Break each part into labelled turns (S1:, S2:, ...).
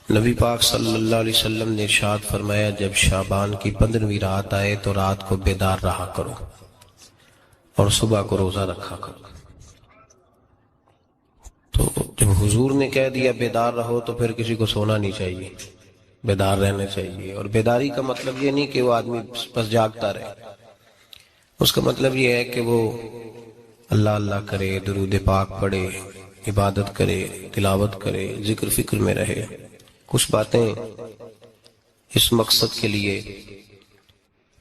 S1: نبی پاک صلی اللہ علیہ وسلم نے ارشاد فرمایا، جب شعبان کی 15ویں رات آئے تو رات کو بیدار رہا کرو اور صبح کو روزہ رکھا کرو۔ تو جب حضور نے کہہ دیا بیدار رہو تو پھر کسی کو سونا نہیں چاہیے، بیدار رہنا چاہیے۔ اور بیداری کا مطلب یہ نہیں کہ وہ آدمی بس جاگتا رہے، اس کا مطلب یہ ہے کہ وہ اللہ اللہ کرے، درود پاک پڑھے، عبادت کرے، تلاوت کرے، ذکر فکر میں رہے۔ کچھ باتیں اس مقصد کے لیے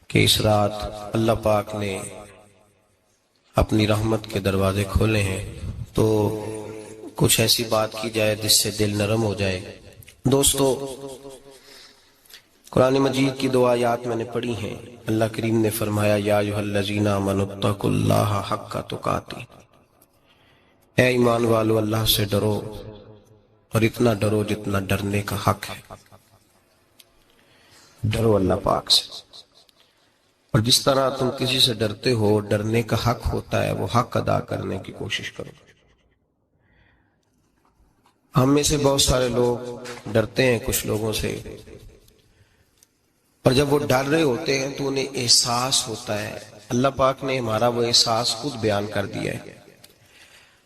S1: کہ اس رات اللہ پاک نے اپنی رحمت کے دروازے کھولے ہیں، تو کچھ ایسی بات کی جائے جس سے دل نرم ہو جائے۔ دوستو، قرآن مجید کی 2 آیات میں نے پڑھی ہیں۔ اللہ کریم نے فرمایا، یا ایھا الذین آمنوا اتقوا اللہ حق تقاتہ، اے ایمان والو اللہ سے ڈرو اور اتنا ڈرو جتنا ڈرنے کا حق ہے۔ ڈرو اللہ پاک سے، اور جس طرح تم کسی سے ڈرتے ہو، ڈرنے کا حق ہوتا ہے، وہ حق ادا کرنے کی کوشش کرو۔ ہم میں سے بہت سارے لوگ ڈرتے ہیں کچھ لوگوں سے، اور جب وہ ڈر رہے ہوتے ہیں تو انہیں احساس ہوتا ہے۔ اللہ پاک نے ہمارا وہ احساس خود بیان کر دیا ہے۔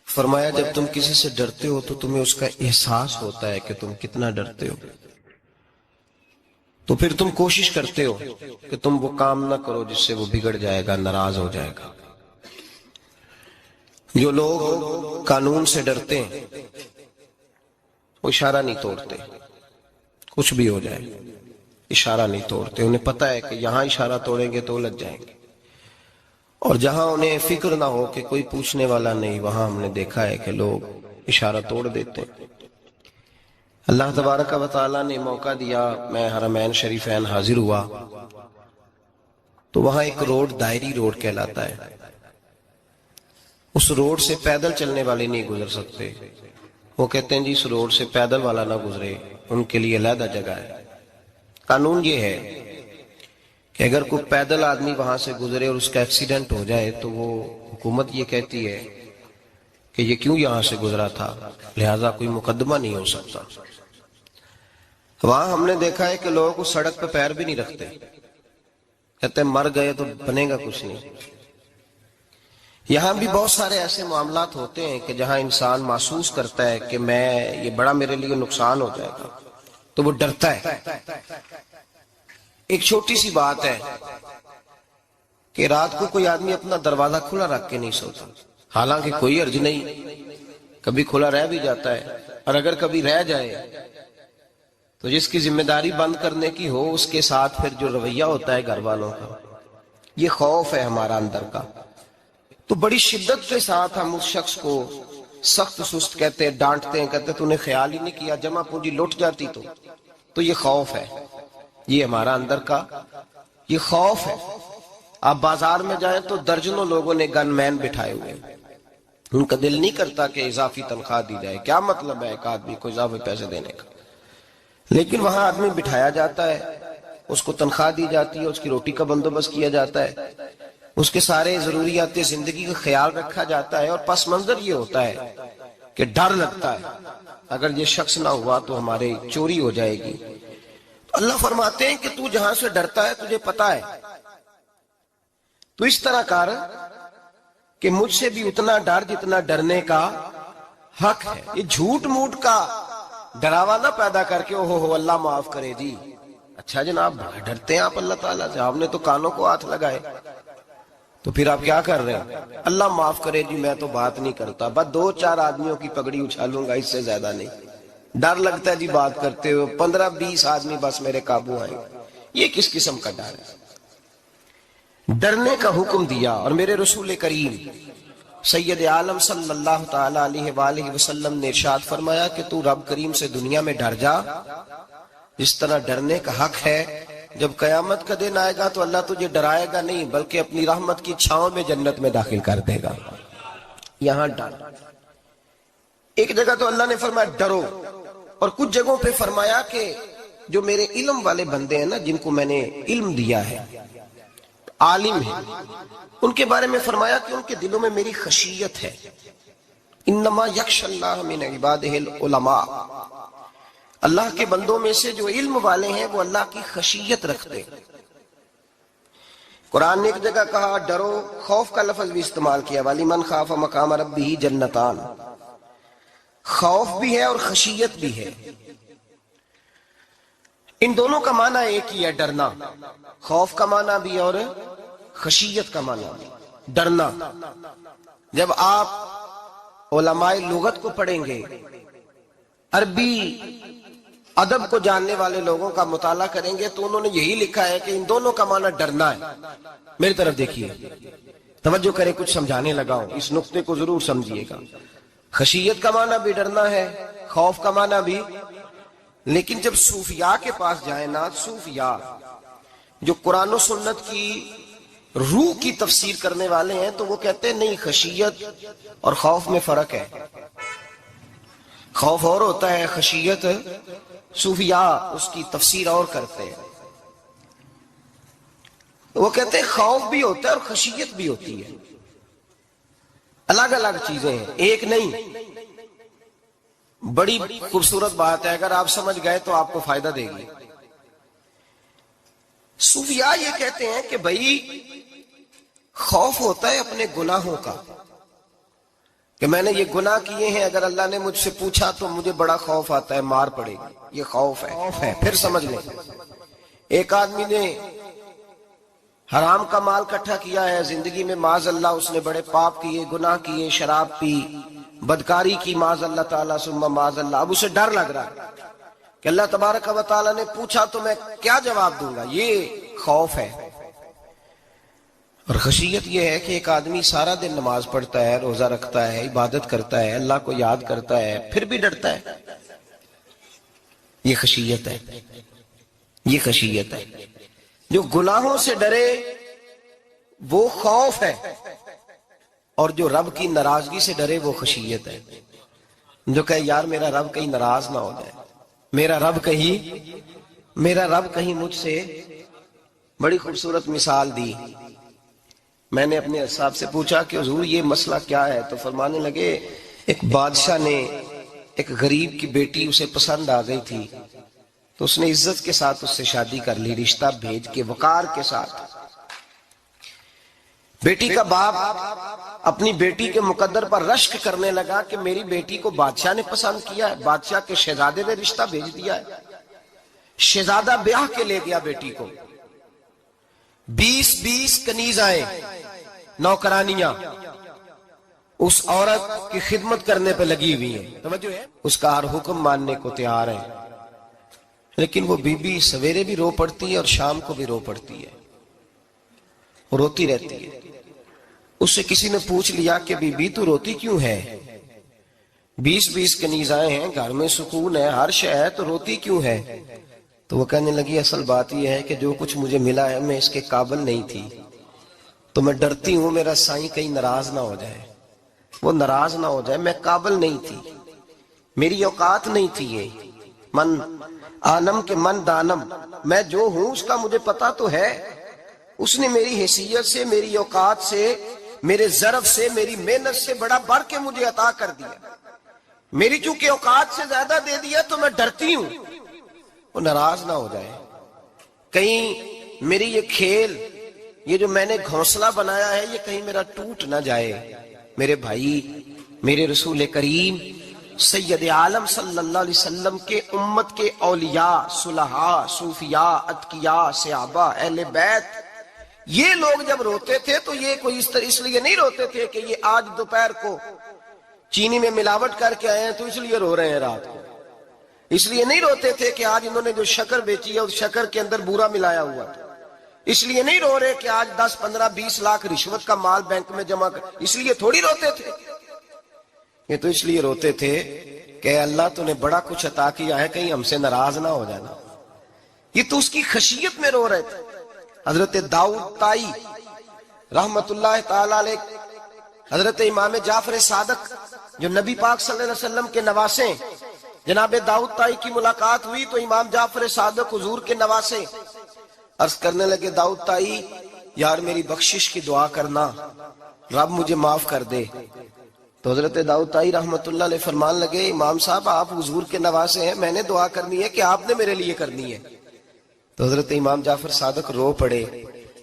S1: فرمایا، جب تم کسی سے ڈرتے ہو تو تمہیں اس کا احساس ہوتا ہے کہ تم کتنا ڈرتے ہو، تو پھر تم کوشش کرتے ہو کہ تم وہ کام نہ کرو جس سے وہ بگڑ جائے گا، ناراض ہو جائے گا۔ جو لوگ قانون سے ڈرتے ہیں وہ اشارہ نہیں توڑتے، کچھ بھی ہو جائے اشارہ نہیں توڑتے۔ انہیں پتہ ہے کہ یہاں اشارہ توڑیں گے تو الجھ جائیں گے، اور جہاں انہیں فکر نہ ہو کہ کوئی پوچھنے والا نہیں، وہاں ہم نے دیکھا ہے کہ لوگ اشارہ توڑ دیتے ہیں۔ اللہ تبارک و تعالیٰ نے موقع دیا، میں حرمین شریفین حاضر ہوا تو وہاں ایک روڈ دائری روڈ کہلاتا ہے۔ اس روڈ سے پیدل چلنے والے نہیں گزر سکتے۔ وہ کہتے ہیں جی اس روڈ سے پیدل والا نہ گزرے، ان کے لیے علیحدہ جگہ ہے۔ قانون یہ ہے کہ اگر کوئی پیدل آدمی وہاں سے گزرے اور اس کا ایکسیڈنٹ ہو جائے تو وہ حکومت یہ کہتی ہے کہ یہ کیوں یہاں سے گزرا تھا، لہٰذا کوئی مقدمہ نہیں ہو سکتا۔ وہاں ہم نے دیکھا ہے کہ لوگ اس سڑک پہ پیر بھی نہیں رکھتے، کہتے ہیں مر گئے تو بنے گا کچھ نہیں۔ یہاں بھی بہت سارے ایسے معاملات ہوتے ہیں کہ جہاں انسان محسوس کرتا ہے کہ یہ بڑا میرے لیے نقصان ہو جائے گا، تو وہ ڈرتا ہے۔ ایک چھوٹی سی بات ہے کہ رات کو کوئی آدمی اپنا دروازہ کھلا رکھ کے نہیں سوتا، حالانکہ کوئی حرج نہیں، کبھی کھلا رہ بھی جاتا ہے، اور اگر کبھی رہ جائے تو جس کی ذمہ داری بند کرنے کی ہو اس کے ساتھ پھر جو رویہ ہوتا ہے گھر والوں کا، یہ خوف ہے ہمارا اندر کا، تو بڑی شدت کے ساتھ ہم اس شخص کو سخت سست کہتے ہیں، ڈانٹتے ہیں، کہتے ہیں تو نے خیال ہی نہیں کیا، جمع پونجی لٹ جاتی تو یہ خوف ہے، یہ ہمارا اندر کا یہ خوف ہے۔ آپ بازار میں جائیں تو درجنوں لوگوں نے گن مین بٹھائے ہوئے ہیں، ان کا دل نہیں کرتا کہ اضافی تنخواہ دی جائے، کیا مطلب ہے ایک آدمی کو اضافی پیسے دینے کا، لیکن وہاں آدمی بٹھایا جاتا ہے، اس کو تنخواہ دی جاتی ہے، اس کی روٹی کا بندوبست کیا جاتا ہے، اس کے سارے ضروریات زندگی کا خیال رکھا جاتا ہے، اور پس منظر یہ ہوتا ہے کہ ڈر لگتا ہے اگر یہ شخص نہ ہوا تو ہمارے چوری ہو جائے گی۔ تو اللہ فرماتے ہیں کہ تو جہاں سے ڈرتا ہے تجھے پتا ہے، تو اس طرح کر کہ مجھ سے بھی اتنا ڈر جتنا ڈرنے کا حق ہے۔ یہ جھوٹ موٹ کا ڈراوا نہ پیدا کر کے اوہ اللہ معاف کرے جی، اچھا جناب بڑا ڈرتے ہیں آپ اللہ تعالیٰ سے، آپ نے تو کانوں کو ہاتھ لگائے، تو پھر آپ کیا کر رہے ہیں؟ اللہ معاف کرے جی میں تو بات نہیں کرتا، بس 2-4 آدمیوں کی پگڑی اچھالوں گا، اس سے زیادہ نہیں، ڈر لگتا ہے جی بات کرتے ہو، 15-20 آدمی بس میرے قابو آئیں۔ یہ کس قسم کا ڈر ہے؟ ڈرنے کا حکم دیا، اور میرے رسول کریم سید عالم صلی اللہ تعالی علیہ وآلہ وسلم نے ارشاد فرمایا کہ تو رب کریم سے دنیا میں ڈر جا جس طرح ڈرنے کا حق ہے۔ جب قیامت کا دن آئے گا تو اللہ تجھے ڈرائے گا نہیں بلکہ اپنی رحمت کی چھاؤں میں جنت میں داخل کر دے گا۔ یہاں ڈر، ایک جگہ تو اللہ نے فرمایا ڈرو، اور کچھ جگہوں پہ فرمایا کہ جو میرے علم والے بندے ہیں نا، جن کو میں نے علم دیا ہے، عالم ہیں، ان کے بارے میں فرمایا کہ ان کے دلوں میں میری خشیت ہے۔ انما یخشی اللہ من عبادہ العلماء، اللہ کے بندوں میں سے جو علم والے ہیں وہ اللہ کی خشیت رکھتے ہیں۔ قرآن نے ایک جگہ کہا ڈرو، خوف کا لفظ بھی استعمال کیا، وَلِمَنْ خَافَ مَقَامَ رَبِّهِ جَنَّتَانِ، خوف بھی ہے اور خشیت بھی ہے۔ ان دونوں کا معنی ایک ہی ہے، ڈرنا۔ خوف کا معنی بھی اور خشیت کا معنی بھی، ڈرنا۔ جب آپ علماء لغت کو پڑھیں گے، عربی ادب کو جاننے والے لوگوں کا مطالعہ کریں گے تو انہوں نے یہی لکھا ہے کہ ان دونوں کا معنی ڈرنا ہے۔ میری طرف دیکھیے، توجہ کریں، کچھ سمجھانے لگا ہوں، اس نقطے کو ضرور سمجھیے گا۔ خشیت کا معنی بھی ڈرنا ہے، خوف کا معنی بھی۔ لیکن جب صوفیاء کے پاس جائیں نا، صوفیاء جو قرآن و سنت کی روح کی تفسیر کرنے والے ہیں، تو وہ کہتے ہیں نہیں، خشیت اور خوف میں فرق ہے، خوف اور ہوتا ہے، خشیت صوفیاء اس کی تفسیر اور کرتے ہیں۔ وہ کہتے ہیں خوف بھی ہوتا ہے اور خشیت بھی ہوتی ہے، الگ الگ چیزیں ہیں، ایک نہیں۔ بڑی خوبصورت بات ہے، اگر آپ سمجھ گئے تو آپ کو فائدہ دے گی۔ صوفیاء یہ کہتے ہیں کہ بھائی خوف ہوتا ہے اپنے گناہوں کا، کہ میں نے یہ گناہ کیے ہیں، اگر اللہ نے مجھ سے پوچھا تو مجھے بڑا خوف آتا ہے، مار پڑے گی، یہ خوف ہے۔ پھر سمجھ لیں، ایک آدمی نے حرام کا مال اکٹھا کیا ہے، زندگی میں معاذ اللہ اس نے بڑے پاپ کیے، گناہ کیے، شراب پی، بدکاری کی، معاذ اللہ تعالیٰ ثم معاذ اللہ۔ اب اسے ڈر لگ رہا ہے کہ اللہ تبارک و تعالیٰ نے پوچھا تو میں کیا جواب دوں گا، یہ خوف ہے۔ اور خشیت یہ ہے کہ ایک آدمی سارا دن نماز پڑھتا ہے، روزہ رکھتا ہے، عبادت کرتا ہے، اللہ کو یاد کرتا ہے، پھر بھی ڈرتا ہے، یہ خشیت ہے، یہ خشیت ہے۔ جو گناہوں سے ڈرے وہ خوف ہے، اور جو رب کی ناراضگی سے ڈرے وہ خشیت ہے۔ جو کہے یار میرا رب کہیں ناراض نہ ہو جائے، میرا رب کہیں مجھ سے۔ بڑی خوبصورت مثال دی۔ میں نے اپنے صاحب سے پوچھا کہ حضور یہ مسئلہ کیا ہے، تو فرمانے لگے ایک بادشاہ نے ایک غریب کی بیٹی اسے پسند آ گئی تھی، تو اس نے عزت کے ساتھ اس سے شادی کر لی، رشتہ بھیج کے وقار کے ساتھ۔ بیٹی کا باپ اپنی بیٹی کے مقدر پر رشک کرنے لگا کہ میری بیٹی کو بادشاہ نے پسند کیا ہے، بادشاہ کے شہزادے نے رشتہ بھیج دیا ہے۔ شہزادہ بیاہ کے لے گیا بیٹی کو، 20 کنیزائیں، نوکرانیاں اس عورت کی خدمت کرنے پہ لگی ہوئی ہیں، توجہ ہے، اس کا ہر حکم ماننے کو تیار ہے۔ لیکن وہ بی بی سویرے بھی رو پڑتی ہے اور شام کو بھی رو پڑتی ہے، روتی رہتی ہے۔ اس سے کسی نے پوچھ لیا کہ بی بی تو روتی کیوں ہے، 20 کنیزائیں ہیں، گھر میں سکون ہے، ہر شے ہے، تو روتی کیوں ہے؟ تو وہ کہنے لگی اصل بات یہ ہے کہ جو کچھ مجھے ملا ہے میں اس کے قابل نہیں تھی، تو میں ڈرتی ہوں میرا سائیں کہیں ناراض نہ ہو جائے، وہ ناراض نہ ہو جائے، میں قابل نہیں تھی، میری اوقات نہیں تھی۔ یہ من عالم کے من دانم، میں جو ہوں اس کا مجھے پتا تو ہے، اس نے میری حیثیت سے، میری اوقات سے، میرے ظرف سے، میری محنت سے بڑا بڑھ کے مجھے عطا کر دیا، میری چونکہ اوقات سے زیادہ دے دیا تو میں ڈرتی ہوں وہ ناراض نہ ہو جائے، کہیں میری یہ کھیل، یہ جو میں نے گھونسلہ بنایا ہے، یہ کہیں میرا ٹوٹ نہ جائے۔ میرے بھائی، میرے رسول کریم سید عالم صلی اللہ علیہ وسلم کے امت کے اولیاء، صلحاء، صوفیاء، اتقیاء، صحابہ، اہل بیت، یہ لوگ جب روتے تھے تو یہ کوئی اس لیے نہیں روتے تھے کہ یہ آج دوپہر کو چینی میں ملاوٹ کر کے آئے ہیں تو اس لیے رو رہے ہیں رات کو، اس لیے نہیں روتے تھے کہ آج انہوں نے جو شکر بیچی ہے اس شکر کے اندر بورا ملایا ہوا تھا، اس لیے نہیں رو رہے کہ آج 10 15 20 لاکھ رشوت کا مال بینک میں جمع کر، اس لیے تھوڑی روتے تھے، یہ تو اس لیے روتے تھے کہ اللہ تو نے بڑا کچھ عطا کیا ہے، کہیں ہم سے ناراض نہ ہو جانا۔ یہ تو اس کی خشیت میں رو رہے تھے۔ حضرت داؤد طائی رحمت اللہ تعالی علیہ، حضرت امام جعفر صادق جو نبی پاک صلی اللہ علیہ وسلم کے نواسے، جناب داؤد طائی کی ملاقات ہوئی تو امام جعفر صادق حضور کے نواسے عرض کرنے لگے، داؤد طائی یار میری بخشش کی دعا کرنا، رب مجھے معاف کر دے۔ تو حضرت داؤد طائی رحمت اللہ علیہ فرمان لگے امام صاحب آپ حضور کے نواسے ہیں، میں نے دعا کرنی ہے کہ آپ نے میرے لیے کرنی ہے؟ تو حضرت امام جعفر صادق رو پڑے،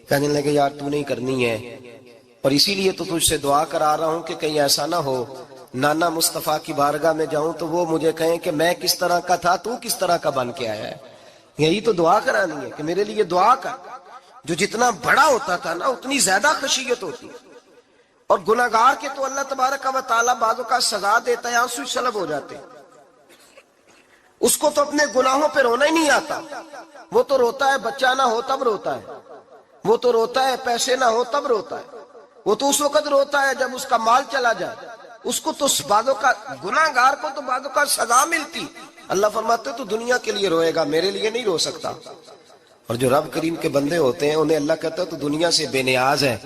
S1: کہنے لگے یار تو نہیں کرنی ہے، اور اسی لیے تو تجھ سے دعا کرا رہا ہوں کہ کہیں ایسا نہ ہو نانا مصطفیٰ کی بارگاہ میں جاؤں تو وہ مجھے کہیں کہ میں کس طرح کا تھا تو کس طرح کا بن کے آیا ہے۔ یہی تو دعا کرانی ہے کہ میرے لیے دعا کر۔ جو جتنا بڑا ہوتا تھا نا اتنی زیادہ خشیت ہوتی، اور گناہگار کے تو اللہ تبارک و تعالیٰ بعضوں کا سزا دیتا ہے، آنسو سلب ہو جاتے، اس کو تو اپنے گناہوں پہ رونا ہی نہیں آتا، وہ تو روتا ہے بچہ نہ ہو تب روتا ہے، وہ تو روتا ہے پیسے نہ ہو تب روتا ہے، وہ تو اس وقت روتا ہے جب اس کا مال چلا جائے، اس کو تو بعضوں کا گناہگار کو تو بعضوں کا سزا ملتی، اللہ فرماتے تو دنیا کے لیے روئے گا، میرے لیے نہیں رو سکتا۔ اور جو رب کریم کے بندے ہوتے ہیں انہیں اللہ کہتا ہے تو دنیا سے بے نیاز ہے،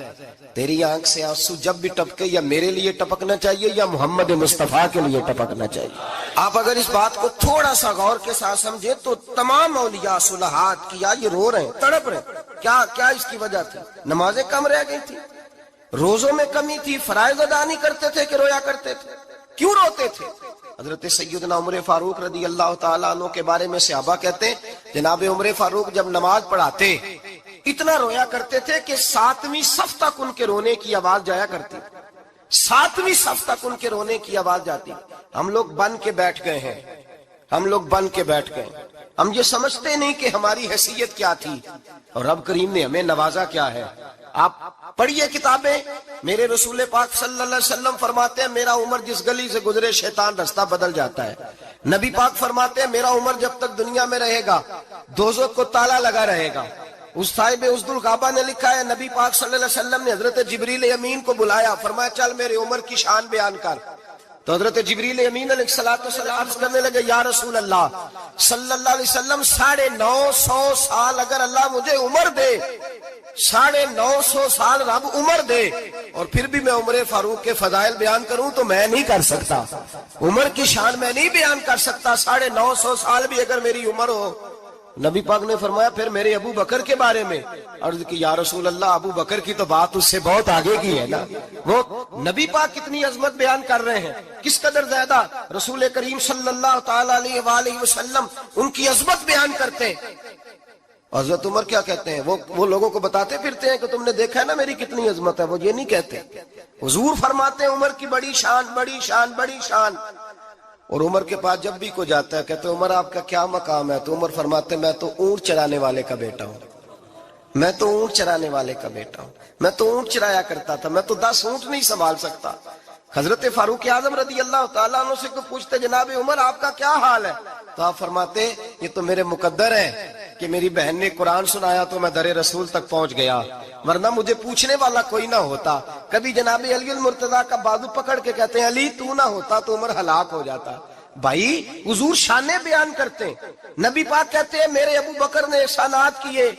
S1: تیری آنکھ سے آنسو جب بھی ٹپکے یا میرے لیے ٹپکنا چاہیے یا محمد مصطفیٰ کے لیے ٹپکنا چاہیے۔ آپ اگر اس بات کو تھوڑا سا غور کے ساتھ سمجھے تو تمام اولیاء صلحات کیا یہ رو رہے ہیں، تڑپ رہے ہیں، کیا اس کی وجہ تھی؟ نمازیں کم رہ گئی تھی، روزوں میں کمی تھی، فرائض ادا نہیں کرتے تھے کہ رویا کرتے تھے؟ کیوں روتے تھے؟ حضرت سیدنا عمر فاروق رضی اللہ تعالیٰ عنہ کے بارے میں صحابہ کہتے ہیں جناب عمر فاروق جب نماز پڑھاتے اتنا رویا کرتے تھے کہ 7ویں صف تک ان کے رونے کی آواز جایا کرتی، 7ویں صف تک ان کے رونے کی آواز جاتی۔ ہم لوگ بن کے بیٹھ گئے ہیں، ہم لوگ بن کے بیٹھ گئے، ہم یہ سمجھتے نہیں کہ ہماری حیثیت کیا تھی اور رب کریم نے ہمیں نوازا کیا ہے۔ آپ پڑھیے کتابیں، میرے رسول پاک صلی اللہ علیہ وسلم فرماتے ہیں میرا عمر جس گلی سے گزرے شیطان رستہ بدل جاتا ہے۔ نبی پاک فرماتے ہیں میرا عمر جب تک دنیا میں رہے گا دوزخ کو تالا لگا رہے گا۔ اس صاحب عزد الغابہ نے لکھا ہے نبی پاک صلی اللہ علیہ وسلم نے حضرت جبریل امین کو بلایا، فرمایا چل میرے عمر کی شان بیان کر۔ تو حضرت جبریل امین علیہ السلام عرض کرنے لگے یا رسول اللہ صلی اللہ علیہ وسلم 950 سال اگر اللہ مجھے عمر دے، 950 سال رب عمر دے اور پھر بھی میں عمر فاروق کے فضائل بیان کروں تو میں نہیں کر سکتا، عمر کی شان میں نہیں بیان کر سکتا، 950 سال بھی اگر میری عمر ہو۔ نبی پاک نے فرمایا پھر میرے ابو بکر کے بارے میں، عرض کی یا رسول اللہ ابو بکر کی تو بات اس سے بہت آگے کی ہے نا، وہ نبی پاک کتنی عظمت بیان کر رہے ہیں، کس قدر زیادہ رسول کریم صلی اللہ تعالی علیہ وآلہ وسلم ان کی عظمت بیان کرتے ہیں۔ حضرت عمر کیا کہتے ہیں، وہ لوگوں کو بتاتے پھرتے ہیں کہ تم نے دیکھا ہے نا میری کتنی عظمت ہے، وہ یہ نہیں کہتے، حضور فرماتے ہیں عمر کی بڑی شان بڑی شان بڑی شان۔ اور عمر کے پاس جب بھی کوئی جاتا ہے کہتے ہیں عمر آپ کا کیا مقام ہے، تو عمر فرماتے ہیں میں تو اونٹ چرانے والے کا بیٹا ہوں، میں تو اونٹ چرانے والے کا بیٹا ہوں، میں تو اونٹ چرایا کرتا تھا، میں تو 10 اونٹ نہیں سنبھال سکتا۔ حضرت فاروق اعظم رضی اللہ تعالیٰ عنہ سے کو پوچھتے جناب عمر آپ کا کیا حال ہے، تو آپ فرماتے یہ تو میرے مقدر ہے کہ میری بہن نے قرآن سنایا تو میں در رسول تک پہنچ گیا، ورنہ مجھے پوچھنے والا کوئی نہ ہوتا۔ کبھی جناب علی المرتضیٰ کا بازو پکڑ کے کہتے ہیں علی تو نہ ہوتا تو عمر ہلاک ہو جاتا۔ بھائی حضور شانیں بیان کرتے ہیں، نبی پاک کہتے ہیں میرے ابو بکر نے احسانات کیے،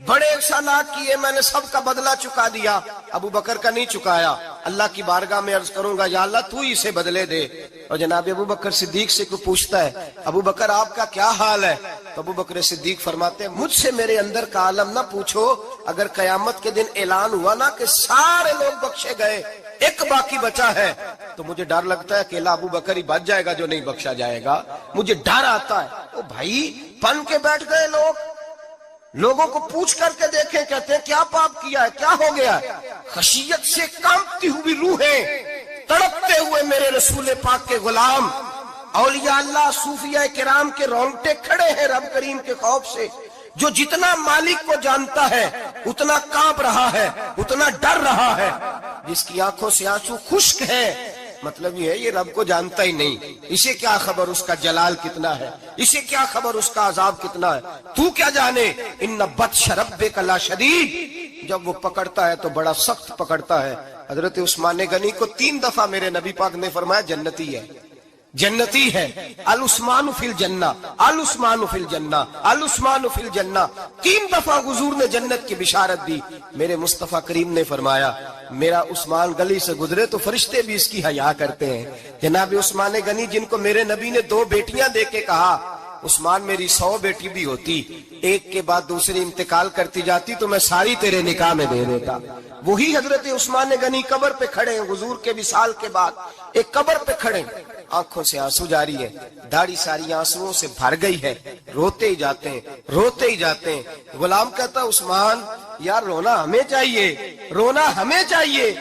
S1: بڑے احسانات کیے، میں نے سب کا بدلہ چکا دیا، ابو بکر کا نہیں چکایا، اللہ کی بارگاہ میں عرض کروں گا یا اللہ تو ہی اسے بدلے دے۔ اور جناب ابو بکر صدیق سے کوئی پوچھتا ہے ابو بکر آپ کا کیا حال ہے، تو ابو بکر صدیق فرماتے ہیں مجھ سے میرے اندر کا عالم نہ پوچھو، اگر قیامت کے دن اعلان ہوا نا کہ سارے لوگ بخشے گئے ایک باقی بچا ہے تو مجھے ڈر لگتا ہے اکیلا ابو بکر ہی بچ جائے گا جو نہیں بخشا جائے گا، مجھے ڈر آتا ہے۔ او بھائی بن کے بیٹھ گئے لوگ، لوگوں کو پوچھ کر کے دیکھیں، کہتے ہیں کیا پاپ کیا ہے، کیا ہو گیا ہے؟ خشیت سے کانپتی ہوئی روحیں، تڑپتے ہوئے میرے رسول پاک کے غلام، اولیاء اللہ صوفیاء کرام کے رونگٹے کھڑے ہیں رب کریم کے خوف سے، جو جتنا مالک کو جانتا ہے اتنا کانپ رہا ہے، اتنا ڈر رہا ہے، جس کی آنکھوں سے آنسو خشک ہے، مطلب یہ ہے یہ رب کو جانتا ہی نہیں، اسے کیا خبر اس کا جلال کتنا ہے، اسے کیا خبر اس کا عذاب کتنا ہے، تو کیا جانے ان بطش ربک لشدید، جب وہ پکڑتا ہے تو بڑا سخت پکڑتا ہے۔ حضرت عثمان غنی کو 3 دفعہ میرے نبی پاک نے فرمایا جنتی ہے، جنتی ہے، العثمان فی الجنہ، العثمان فی الجنہ، العثمان فی الجنہ، 3 دفعہ حضور نے جنت کی بشارت دی۔ میرے مصطفیٰ کریم نے فرمایا میرا عثمان گلی سے گزرے تو فرشتے بھی اس کی حیا کرتے ہیں۔ جناب عثمان غنی جن کو میرے نبی نے 2 بیٹیاں دے کے کہا عثمان میری 100 بیٹی بھی ہوتی، ایک کے بعد دوسری انتقال کرتی جاتی تو میں ساری تیرے نکاح میں دے دیتا۔ وہی حضرت عثمان غنی قبر پہ کھڑے ہیں حضور کے وصال کے بعد، ایک قبر پہ کھڑے، آنکھوں سے آنسو جاری ہے، داڑھی ساری آنسوؤں سے بھر گئی ہے، روتے ہی جاتے ہیں، روتے ہی جاتے ہیں۔ غلام کہتا عثمان یار رونا ہمیں چاہیے، رونا ہمیں چاہیے،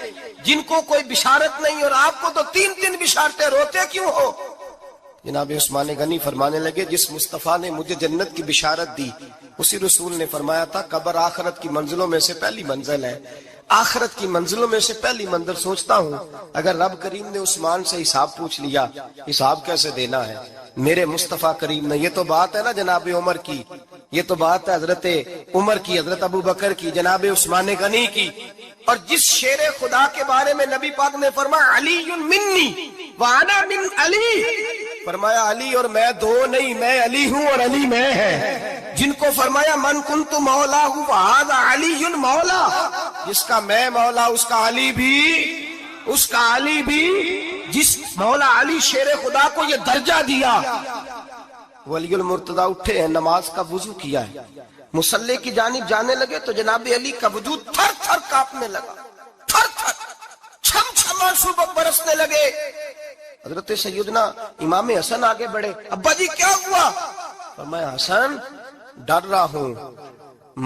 S1: جن کو کوئی بشارت نہیں اور آپ کو تو 3 بشارتیں، روتے کیوں ہو؟ جناب عثمان غنی فرمانے لگے جس مصطفیٰ نے مجھے جنت کی بشارت دی اسی رسول نے فرمایا تھا قبر آخرت کی منزلوں میں سے پہلی منزل ہے، آخرت کی منزلوں میں سے پہلی منزل۔ سوچتا ہوں اگر رب کریم نے عثمان سے حساب پوچھ لیا، حساب کیسے دینا ہے؟ میرے مصطفیٰ کریم نے، یہ تو بات ہے نا جناب عمر کی، یہ تو بات ہے حضرت عمر کی، حضرت ابو بکر کی، جناب عثمان غنی کی۔ اور جس شیر خدا کے بارے میں نبی پاک نے فرمایا علی منی وانا من علی، فرمایا علی اور میں دو نہیں، میں علی ہوں اور علی میں ہے۔ جن کو فرمایا من کنت مولا ہوں وہذا علی مولا، جس کا میں مولا اس کا علی بھی، اس کا علی بھی، جس مولا علی شیر خدا کو یہ درجہ دیا۔ ولی المرتضی اٹھے ہیں، نماز کا وضو کیا ہے، مصلی کی جانب جانے لگے تو جناب علی کا وجود تھر تھر کانپنے لگا، تھر تھر، چھم چھم آنسو برسنے لگے۔ حضرت سیدنا امام حسن آگے بڑھے، ابا جی کیا ہوا؟ فرمایا حسن ڈر رہا ہوں،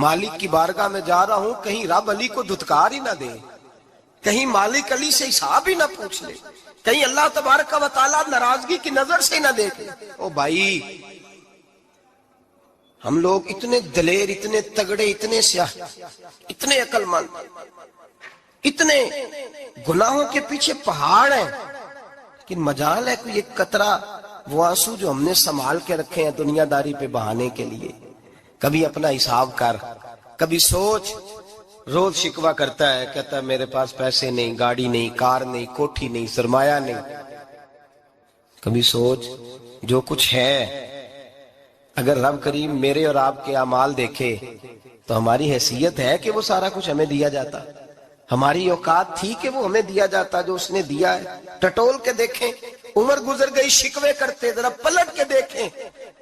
S1: مالک کی بارگاہ میں جا رہا ہوں، کہیں رب علی کو دھتکار ہی نہ دے، کہیں مالک علی سے حساب ہی نہ پوچھ لے، کہیں اللہ تبارک و تعالیٰ ناراضگی کی نظر سے نہ دیکھے۔ او بھائی ہم لوگ اتنے دلیر، اتنے تگڑے، اتنے سیاہ، اتنے عقل مند، اتنے گناہوں کے پیچھے پہاڑ ہیں، لیکن مجال ہے کوئی ایک قطرہ وہ آنسو جو ہم نے سنبھال کے رکھے ہیں دنیا داری پہ بہانے کے لیے۔ کبھی اپنا حساب کر، کبھی سوچ۔ روز شکوہ کرتا ہے، کہتا ہے میرے پاس پیسے نہیں، گاڑی نہیں، کار نہیں، کوٹھی نہیں، سرمایہ نہیں۔ کبھی سوچ جو کچھ ہے اگر رب کریم میرے اور آپ کے اعمال دیکھے تو ہماری حیثیت ہے کہ وہ سارا کچھ ہمیں دیا جاتا، ہماری اوقات تھی کہ وہ ہمیں دیا جاتا جو اس نے دیا ہے۔ ٹٹول کے دیکھیں، عمر گزر گئی، شکوے کرتے، ذرا پلٹ کے دیکھیں۔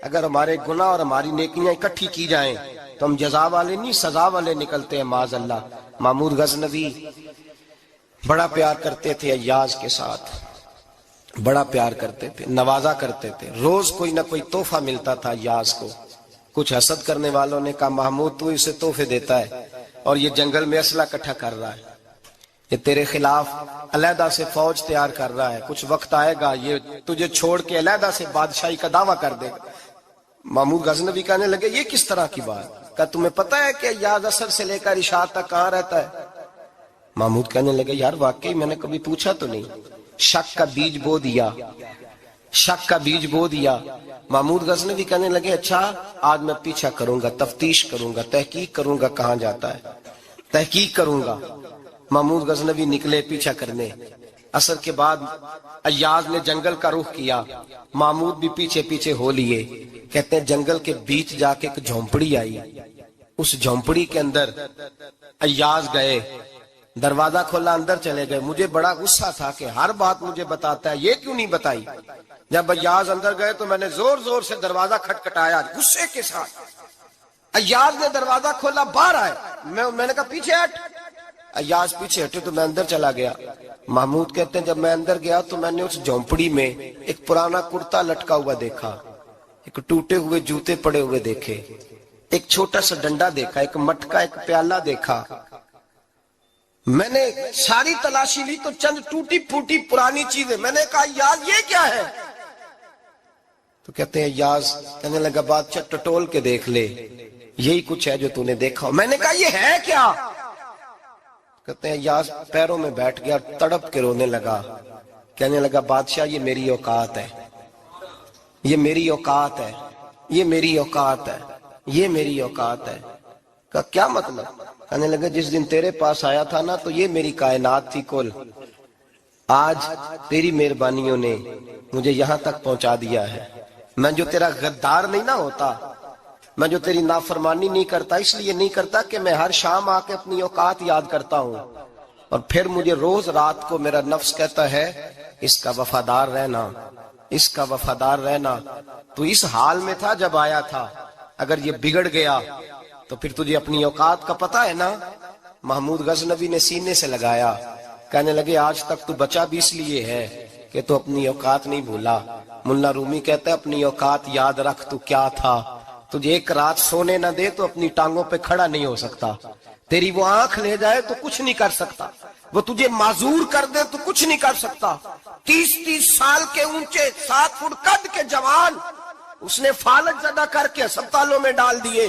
S1: اگر ہمارے گناہ اور ہماری نیکیاں اکٹھی کی جائیں تو ہم جزا والے نہیں سزا والے نکلتے ہیں معاذ اللہ۔ محمود غزنوی بڑا پیار کرتے تھے ایاز کے ساتھ، بڑا پیار کرتے تھے، نوازا کرتے تھے، روز کوئی نہ کوئی تحفہ ملتا تھا ایاز کو۔ کچھ حسد کرنے والوں نے کہا محمود تو اسے تحفے دیتا ہے اور یہ جنگل میں اسلحہ اکٹھا کر رہا ہے، یہ تیرے خلاف علیحدہ سے فوج تیار کر رہا ہے، کچھ وقت آئے گا یہ تجھے چھوڑ کے علیحدہ سے بادشاہی کا دعویٰ کر دے گا۔ محمود غزنوی کہنے لگے یہ کس طرح کی بات؟ کہا تمہیں پتہ ہے کہ ایاز عصر سے لے کر عشاء تک کہاں رہتا ہے؟ محمود کہنے لگے یار واقعی میں نے کبھی پوچھا تو نہیں۔ شک کا بیج بو دیا، شک کا بیج بو دیا۔ محمود غزنوی کہنے لگے اچھا آج میں پیچھا کروں گا، تفتیش کروں گا، تحقیق کروں گا کہاں جاتا ہے، تحقیق کروں گا۔ محمود غزنوی نکلے پیچھا کرنے۔ عصر کے بعد ایاز نے جنگل کا رخ کیا، محمود بھی پیچھے پیچھے ہو لیے۔ کہتے ہیں جنگل کے بیچ جا کے ایک جھونپڑی آئی، اس جھونپڑی کے اندر ایاز گئے، دروازہ کھولا، اندر چلے گئے۔ مجھے بڑا غصہ تھا کہ ہر بات مجھے بتاتا ہے، یہ کیوں نہیں بتائی؟ جب ایاز اندر گئے تو میں نے زور زور سے دروازہ کھٹکھٹایا غصے کے ساتھ۔ ایاز نے دروازہ کھولا، باہر آئے، میں نے کہا پیچھے ہٹ۔ ایاز پیچھے ہٹے تو میں اندر چلا گیا۔ محمود کہتے ہیں جب میں اندر گیا تو میں نے اس جھونپڑی میں ایک پرانا کرتا لٹکا ہوا دیکھا، ایک ٹوٹے ہوئے جوتے پڑے ہوئے دیکھے، ایک چھوٹا سا ڈنڈا دیکھا، ایک مٹکا، ایک پیالہ دیکھا۔ میں نے ساری تلاشی لی تو چند ٹوٹی پھوٹی پرانی چیزیں۔ میں نے کہا یاد یہ کیا ہے؟ تو کہتے ہیں یاز کہنے لگا بادشاہ ٹٹول کے دیکھ لے، یہی کچھ ہے جو تو نے دیکھا۔ میں نے کہا یہ ہے کیا؟ کہتے ہیں یاز پیروں میں بیٹھ گیا، تڑپ کے رونے لگا، کہنے لگا بادشاہ یہ میری اوقات ہے، یہ میری اوقات ہے، یہ میری اوقات ہے، یہ میری اوقات ہے۔ کہا کیا مطلب؟ کہنے لگا جس دن تیرے پاس آیا تھا نا تو یہ میری کائنات تھی کل، آج تیری مہربانیوں نے مجھے یہاں تک پہنچا دیا ہے۔ میں جو تیرا غدار نہیں نہ ہوتا، میں جو تیری نافرمانی نہیں کرتا، اس لیے نہیں کرتا کہ میں ہر شام آ کے اپنی اوقات یاد کرتا ہوں، اور پھر مجھے روز رات کو میرا نفس کہتا ہے اس کا وفادار رہنا، اس کا وفادار رہنا. تو اس حال میں تھا جب آیا تھا، اگر یہ بگڑ گیا تو پھر تجھے اپنی اوقات کا پتہ ہے نا. محمود غزنوی نے سینے سے لگایا، کہنے لگے آج تک تو بچا بھی اس لیے ہے کہ تو اپنی اوقات نہیں بھولا. ملا رومی کہتا ہے اپنی اوقات یاد رکھ، تو کیا تھا. تجھے ایک رات سونے نہ دے تو اپنی ٹانگوں پہ کھڑا نہیں ہو سکتا. تیری وہ آنکھ لے جائے تو کچھ نہیں کر سکتا. وہ تجھے معذور کر دے تو کچھ نہیں کر سکتا. 30 سال کے اونچے 7 فٹ قد کے جوان اس نے فالج زدہ کر کے ہسپتالوں میں ڈال دیے،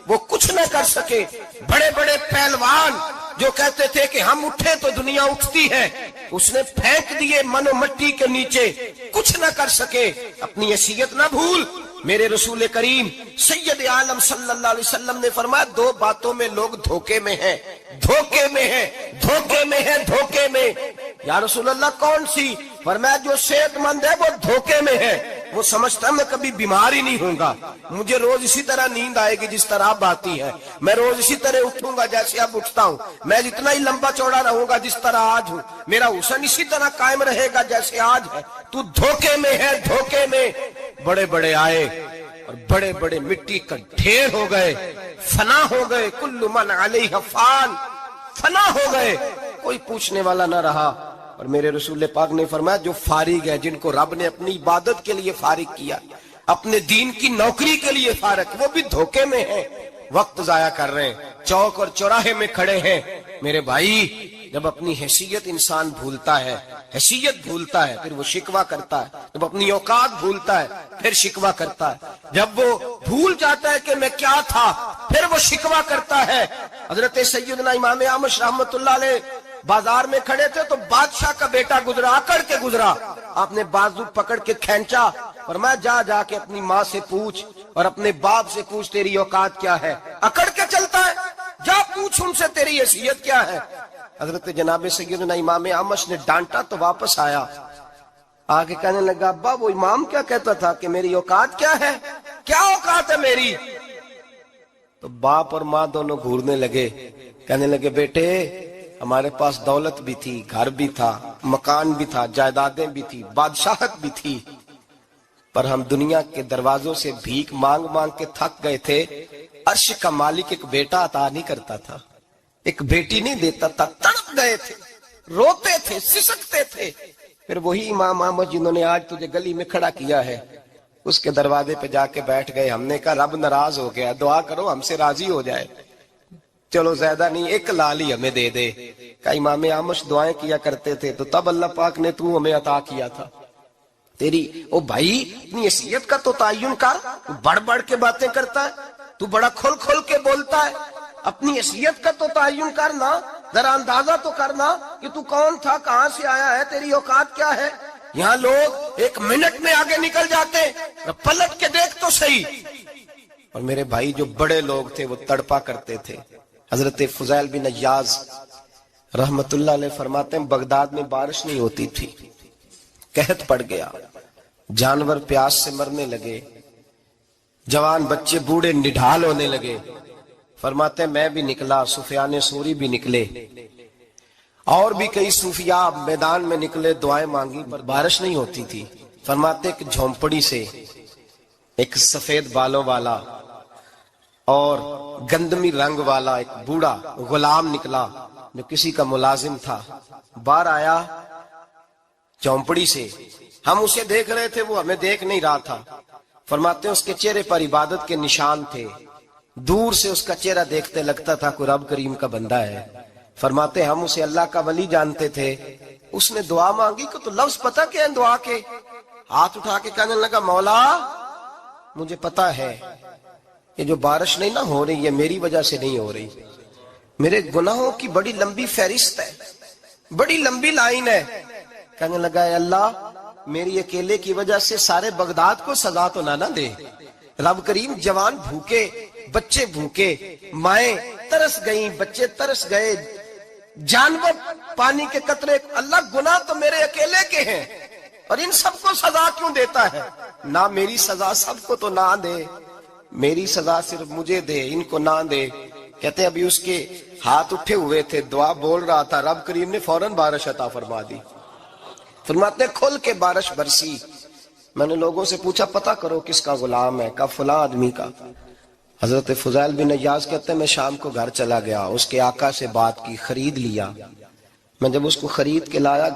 S1: وہ کچھ نہ کر سکے. بڑے بڑے پہلوان جو کہتے تھے کہ ہم اٹھے تو دنیا اٹھتی ہے، اس نے پھینک دیے من و مٹی کے نیچے، کچھ نہ کر سکے. اپنی حیثیت نہ بھول. میرے رسول کریم سید عالم صلی اللہ علیہ وسلم نے فرمایا 2 باتوں میں لوگ دھوکے میں ہیں، دھوکے میں ہیں، دھوکے میں ہیں، دھوکے میں. یا رسول اللہ کون سی؟ فرمایا جو صحت مند ہے وہ دھوکے میں ہے. وہ سمجھتا میں کبھی بیمار ہی نہیں ہوں گا، مجھے روز اسی طرح نیند آئے گی جس طرح اب آتی ہے، میں روز اسی طرح اٹھوں گا جیسے اب اٹھتا ہوں، میں جتنا ہی لمبا چوڑا رہوں گا جس طرح آج ہوں، میرا حسن اسی طرح قائم رہے گا جیسے آج ہے. تو دھوکے میں ہے، دھوکے میں. بڑے بڑے آئے اور بڑے بڑے مٹی کا ڈھیر ہو گئے، فنا ہو گئے. کل من علیہ فان، فنا ہو گئے، کوئی پوچھنے والا نہ رہا. اور میرے رسول پاک نے فرمایا جو فارغ ہے، جن کو رب نے اپنی عبادت کے لیے فارغ کیا، اپنے دین کی نوکری کے لیے فارغ، وہ بھی دھوکے میں ہیں، وقت ضائع کر رہے ہیں، چوک اور چوراہے میں کھڑے ہیں. میرے بھائی جب اپنی حیثیت انسان بھولتا ہے، حیثیت بھولتا ہے، پھر وہ شکوہ کرتا ہے. جب اپنی اوقات بھولتا ہے پھر شکوہ کرتا ہے. جب وہ بھول جاتا ہے کہ میں کیا تھا پھر وہ شکوہ کرتا ہے. حضرت سیدنا امام اعمش رحمت اللہ علیہ بازار میں کھڑے تھے تو بادشاہ کا بیٹا گزرا، اکڑ کے گزرا. آپ نے بازو پکڑ کے کھینچا، فرمایا جا کے اپنی ماں سے پوچھ اور اپنے باپ سے پوچھ تیری اوقات کیا ہے. اکڑ کے چلتا ہے، جا پوچھ ان سے تیری حیثیت کیا ہے. حضرت جناب سیدنا امام اعمش نے ڈانٹا تو واپس آیا، آگے کہنے لگا ابا وہ امام کیا کہتا تھا کہ میری اوقات کیا ہے، کیا اوقات ہے میری. تو باپ اور ماں دونوں گھورنے لگے، کہنے لگے بیٹے ہمارے پاس دولت بھی تھی، گھر بھی تھا، مکان بھی تھا، جائیدادیں بھی تھی، بادشاہت بھی تھی، پر ہم دنیا کے دروازوں سے بھیک مانگ مانگ کے تھک گئے تھے. عرش کا مالک ایک بیٹا عطا نہیں کرتا تھا، ایک بیٹی نہیں دیتا تھا. تڑپ گئے تھے، روتے تھے، سسکتے تھے. پھر وہی امام احمد جنہوں نے آج تجھے گلی میں کھڑا کیا ہے اس کے دروازے پہ جا کے بیٹھ گئے. ہم نے کہا رب ناراض ہو گیا، دعا کرو ہم سے راضی ہو جائے. چلو زیادہ نہیں، ایک لال ہی ہمیں دے دے. کہا امام احمد دعائیں کیا کرتے تھے تو تب اللہ پاک نے تو ہمیں عطا کیا تھا. تیری او بھائی اپنی حیثیت کا تو تعین کر، تو بڑھ بڑھ کے باتیں کرتا ہے، تو بڑا کھول کھول کے بولتا ہے. اپنی حیثیت کا تو تعین کرنا، ذرا اندازہ تو کرنا کہ تو کون تھا، کہاں سے آیا ہے، تیری اوقات کیا ہے. یہاں لوگ 1 منٹ میں آگے نکل جاتے، پلٹ کے دیکھ تو صحیح. اور میرے بھائی جو بڑے لوگ تھے وہ تڑپا کرتے تھے. حضرت فضیل بن عیاض رحمت اللہ علیہ فرماتے ہیں بغداد میں بارش نہیں ہوتی تھی، قحط پڑ گیا، جانور پیاس سے مرنے لگے، جوان بچے بوڑھے نڈھال ہونے لگے. فرماتے ہیں میں بھی نکلا، سفیان ثوری بھی نکلے، اور بھی کئی صوفیاء میدان میں نکلے، دعائیں مانگی پر بارش نہیں ہوتی تھی. فرماتے ایک جھونپڑی سے ایک سفید بالوں والا اور گندمی رنگ والا ایک بوڑھا غلام نکلا جو کسی کا ملازم تھا. باہر آیا جھونپڑی سے، ہم اسے دیکھ رہے تھے، وہ ہمیں دیکھ نہیں رہا تھا. فرماتے ہیں اس کے چہرے پر عبادت کے نشان تھے، دور سے اس کا چہرہ دیکھتے لگتا تھا کوئی رب کریم کا بندہ ہے. فرماتے ہیں ہم اسے اللہ کا ولی جانتے تھے. اس نے دعا مانگی کہ تو لفظ پتہ کیا ہے دعا کے، ہاتھ اٹھا کے کہنے لگا مولا مجھے پتا ہے یہ جو بارش نہیں نہ ہو رہی ہے میری وجہ سے نہیں ہو رہی، میرے گناہوں کی بڑی لمبی فہرست ہے، بڑی لمبی لائن ہے. کہنے لگا اے اللہ میری اکیلے کی وجہ سے سارے بغداد کو سزا تو نہ دے. رب کریم جوان بھوکے، بچے بھوکے، مائیں ترس گئیں، بچے ترس گئے، جانور پانی کے قطرے، اللہ گناہ تو میرے اکیلے کے ہیں اور ان سب کو سزا کیوں دیتا ہے؟ نہ میری سزا سب کو تو نہ دے، میری سزا صرف مجھے دے، ان کو نہ دے. کہتے ہیں ابھی اس کے ہاتھ اٹھے ہوئے تھے، دعا بول رہا تھا، رب کریم نے فوراً بارش عطا فرما دی. فرماتے کھل کے بارش برسی. میں نے لوگوں سے پوچھا پتہ کرو کس کا غلام ہے، کہا فلاں آدمی کا۔ حضرت فضیل بن عیاض کہتے ہیں میں شام کو گھر چلا گیا، اس کے آقا سے بات کی، خرید لیا۔ میں جب اس کو خرید کے لایا